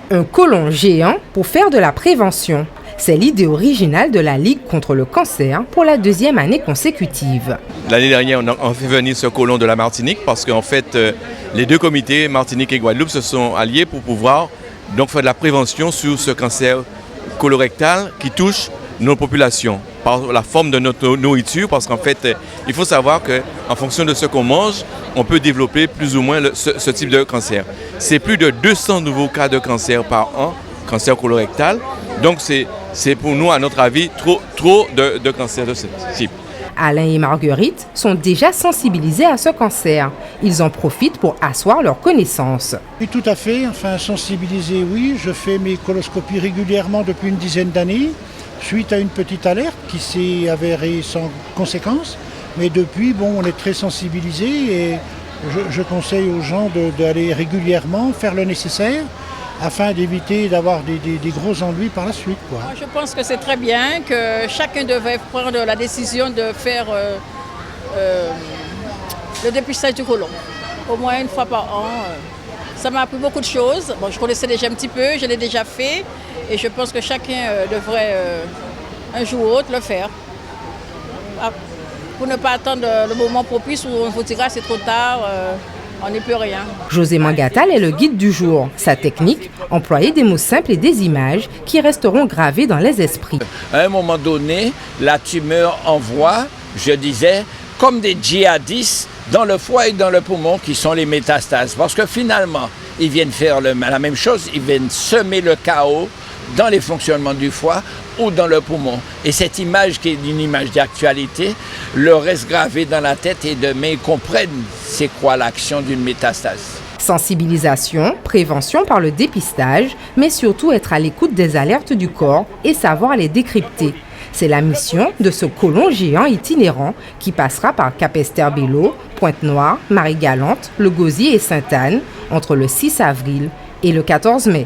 Un côlon géant pour faire de la prévention. C'est l'idée originale de la Ligue contre le cancer pour la 2e année consécutive. L'année dernière, on a fait venir ce côlon de la Martinique parce qu'en fait, les deux comités, Martinique et Guadeloupe, se sont alliés pour pouvoir donc faire de la prévention sur ce cancer colorectal qui touche nos populations par la forme de notre nourriture, parce qu'en fait, il faut savoir qu'en fonction de ce qu'on mange, on peut développer plus ou moins ce type de cancer. C'est plus de 200 nouveaux cas de cancer par an, cancer colorectal. Donc c'est pour nous, à notre avis, trop de cancers de ce type. Alain et Marguerite sont déjà sensibilisés à ce cancer. Ils en profitent pour asseoir leurs connaissances. Oui, tout à fait. Enfin, sensibiliser, oui. Je fais mes coloscopies régulièrement depuis une dizaine d'années, suite à une petite alerte qui s'est avérée sans conséquence. Mais depuis, on est très sensibilisés et je conseille aux gens d'aller régulièrement faire le nécessaire afin d'éviter d'avoir des gros ennuis par la suite, quoi. Je pense que c'est très bien que chacun devait prendre la décision de faire le dépistage du côlon, au moins une fois par an. Ça m'a appris beaucoup de choses. Bon, je connaissais déjà un petit peu, je l'ai déjà fait et je pense que chacun devrait un jour ou autre le faire. Pour ne pas attendre le moment propice où on vous dira c'est trop tard. On n'y peut rien. José Mangatal est le guide du jour. Sa technique, employer des mots simples et des images qui resteront gravées dans les esprits. À un moment donné, la tumeur envoie, je disais, comme des djihadistes dans le foie et dans le poumon qui sont les métastases. Parce que finalement, ils viennent faire la même chose, ils viennent semer le chaos dans les fonctionnements du foie ou dans le poumon. Et cette image qui est une image d'actualité leur reste gravée dans la tête et demain ils comprennent c'est quoi l'action d'une métastase. Sensibilisation, prévention par le dépistage, mais surtout être à l'écoute des alertes du corps et savoir les décrypter. C'est la mission de ce côlon géant itinérant qui passera par Capesterre-Belle-Eau, Pointe-Noire, Marie-Galante, Le Gosier et Sainte-Anne entre le 6 avril et le 14 mai.